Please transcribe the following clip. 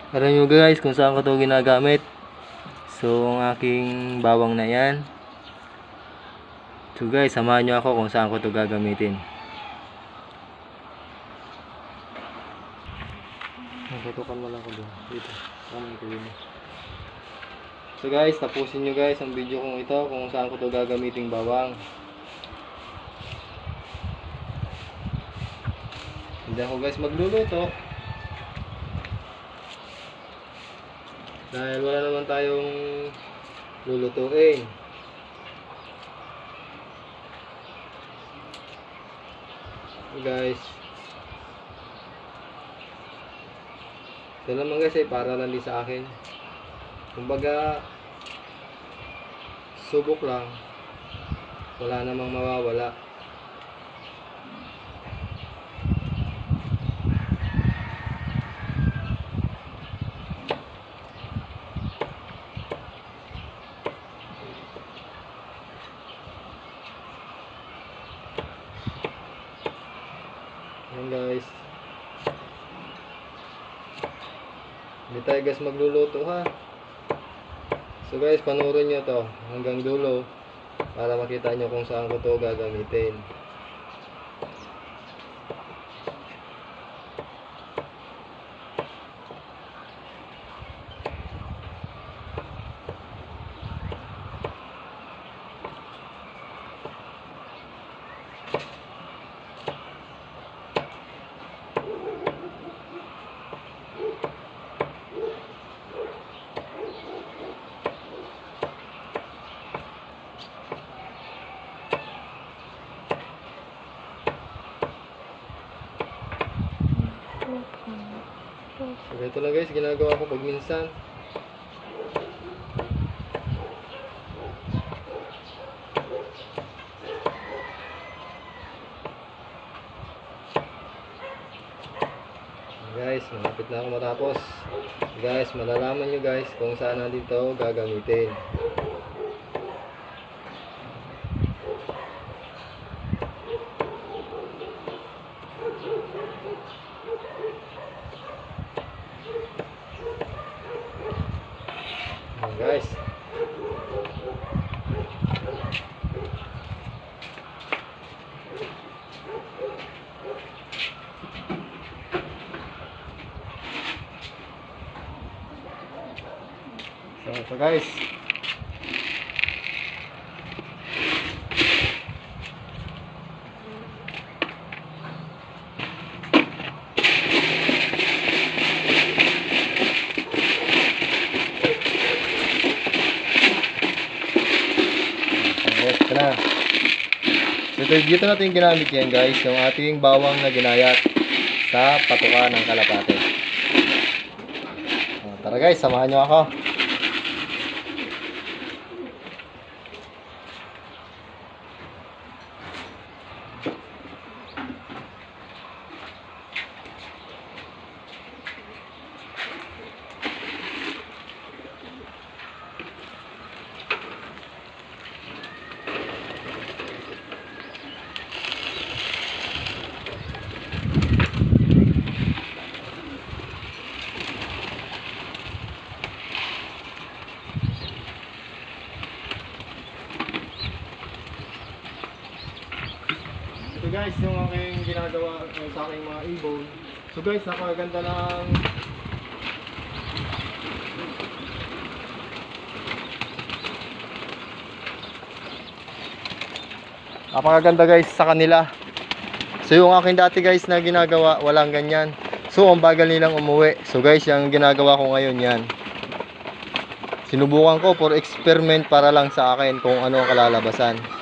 Alam nyo guys kung saan ko ito ginagamit. So ang aking bawang na yan. So guys, samahan nyo ako kung saan ko ito gagamitin. Natutukan mo lang ko dito. So guys, tapusin nyo guys ang video kong ito kung saan ko ito gagamitin bawang. Hindi ako guys magluluto. Dahil wala naman tayong lulutuin. Guys, ito naman guys ay para lang din sa akin. Kumbaga, subok lang. Wala namang mawawala. Ayan guys. Hindi tayo guys magluluto ha. So guys, panoorin nyo to hanggang dulo para makita nyo kung saan ko to gagamitin. So ito lang guys, ginagawa ko pag minsan. Guys, malapit na ako matapos. Guys, malalaman nyo guys kung saan nandito gagamitin. Guys, so guys, ito na. So dito natin ginamit yan guys, yung ating bawang na ginayat sa patuka ng kalapate. Tara guys, samahan nyo ako. So guys, yung aking ginagawa sa aking mga ibon. So guys, napakaganda ng guys sa kanila. So yung aking dati guys na ginagawa, walang ganyan. So ang bagal nilang umuwi. So guys, yung ginagawa ko ngayon yan. Sinubukan ko for experiment para lang sa akin kung ano ang kalalabasan.